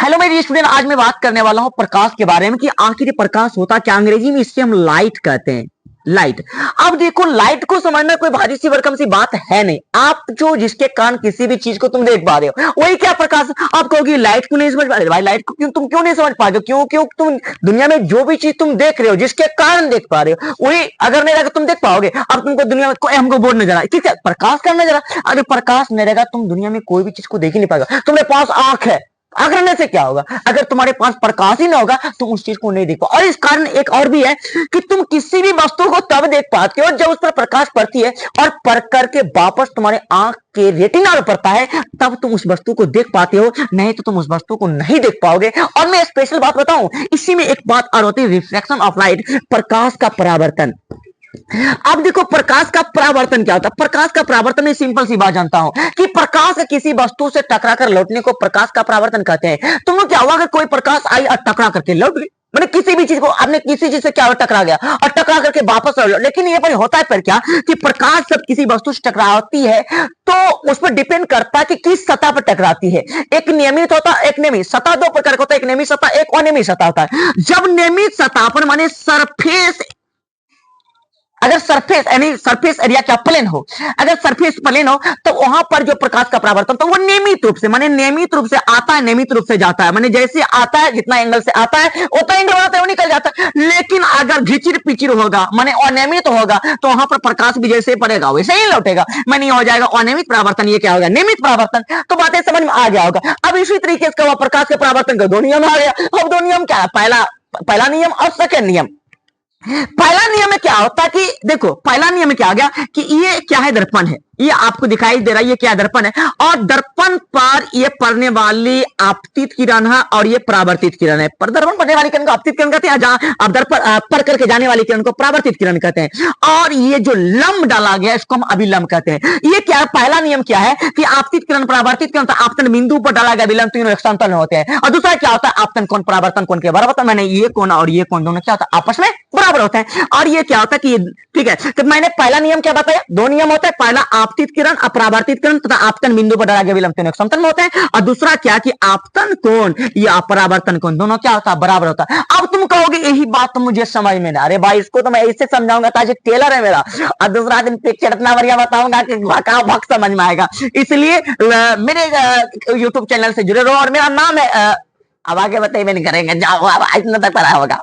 Hello मेरी student, आज मैं बात करने वाला हूं प्रकाश के बारे में कि आखिर ये प्रकाश होता क्या। अंग्रेजी में इससे हम लाइट कहते हैं, लाइट। अब देखो, लाइट को समझना कोई भारी सी भरकम सी बात है नहीं। आप जो जिसके कारण किसी भी चीज को तुम देख पा रहे हो वही क्या प्रकाश। आप कहोगे लाइट क्यों नहीं समझ पा रहे भाई, लाइट को तुम क्यों नहीं समझ पा रहे हो? क्यों तुम दुनिया में जो भी चीज तुम देख रहे हो जिसके कारण देख पा रहे हो वही अगर नहीं रहेगा तुम देख पाओगे। अब तुमको दुनिया में कोई हमको बोर्ड नजर आ, ठीक है, प्रकाश का नजर आ। अगर प्रकाश नहीं रहेगा तुम दुनिया में कोई भी चीज को देख ही नहीं पाएगा। तुम्हारे पास आंख है, आंख रहने से क्या होगा? अगर तुम्हारे पास प्रकाश ही ना होगा तुम उस चीज को नहीं देख पाओ। और इस कारण एक और भी है कि तुम किसी भी वस्तु को तब देख पाते हो जब उस पर प्रकाश पड़ती है और पड़ करके वापस तुम्हारे आंख के रेटिना में पड़ता है, तब तुम उस वस्तु को देख पाते हो, नहीं तो तुम उस वस्तु को नहीं देख पाओगे। और मैं स्पेशल बात बताऊं, इसी में एक बात और होती है, रिफ्लेक्शन ऑफ लाइट, प्रकाश का परावर्तन। अब देखो, प्रकाश का परावर्तन क्या होता है? प्रकाश का परावर्तन में सिंपल सी बात जानता हूं कि प्रकाश किसी वस्तु से टकरा कर लौटने को प्रकाश का परावर्तन कहते हैं। तुम क्या हुआ अगर कोई प्रकाश आई और टकरा करके लौट गई, मैंने किसी भी चीज को, आपने किसी चीज से क्या टकरा गया और टकरा करके वापस लौट। लेकिन ये पर होता है पर क्या कि प्रकाश जब किसी वस्तु से टकराती है तो उस पर डिपेंड करता है कि किस सतह पर टकराती है। एक नियमित होता है, एक नियमित सतह। दो प्रकार का होता है, एक नियमित सतह, एक अनियमित सतह होता है। जब नियमित सतह पर माने सरफेस, अगर सरफेस यानी सरफेस एरिया क्या प्लेन हो, अगर सरफेस प्लेन हो तो वहां पर जो प्रकाश का परावर्तन तो वो नियमित रूप से, माने नियमित रूप से आता है, नियमित रूप से जाता है। माने जैसे आता है, जितना एंगल से आता है उतना एंगल बनाता है वो निकल जाता है। लेकिन अगर घिचिर पिचिर होगा, माने अनियमित होगा, तो वहां पर प्रकाश भी जैसे पड़ेगा वैसे ही लौटेगा। माने हो जाएगा अनियमित परावर्तन, ये क्या होगा? नियमित परावर्तन। तो बातें समझ में आ गया होगा। अब इसी तरीके से प्रकाश के परावर्तन का दो नियम आ गया। अब दो नियम क्या है? पहला नियम और सेकेंड नियम। पहला नियम में क्या होता है कि देखो, पहला नियम में क्या आ गया कि ये क्या है? दर्पण है, ये आपको दिखाई दे रहा है, ये क्या दर्पण है, और दर्पण पर ये पड़ने वाली आपतित किरण है और ये परावर्तित किरण है। पर दर्पण पड़ने वाली किरण को आपतित किरण कहते हैं, जहां आप दर्पण पढ़ करके जाने वाली किरण को परावर्तित किरण कहते हैं। और ये जो लंब डाला गया इसको हम अभिलंब कहते हैं। ये क्या है? पहला नियम क्या है कि आपतित किरण परावर्तित किरण, तो आपतन बिंदु पर डाला गया विलंब, तीनों एक समतल में होते हैं। और दूसरा क्या होता है? आपतन कोण परावर्तन कोण के बराबर होता है। मैंने ये कोण और ये कोण दोनों क्या होता है? आपस में बराबर होते हैं। और ये क्या होता है कि ठीक है, तो मैंने पहला नियम क्या बताया? दो नियम होता है, पहला आपतित किरण, अपरावर्तित किरण तथा आपतन बिंदु पर डाला गया विलंब, तीनों एक समतल में होते हैं। और दूसरा क्या कि आपतन कोण या अपरावर्तन कोण दोनों क्या होता है? बराबर होता है। अब तुम कहोगे यही बात तो मुझे समझ में ना, अरे भाई इसको तो मैं ऐसे समझाऊंगा ताकि टेलर है मेरा, और दूसरा दिन पिक्चर इतना बढ़िया बताऊंगा कि भक्त समझ में आएगा। इसलिए मेरे यूट्यूब चैनल से जुड़े रहो और मेरा नाम है, अब आगे बताइए मैंने करेंगे, जाओ अब इतना तक पढ़ा होगा।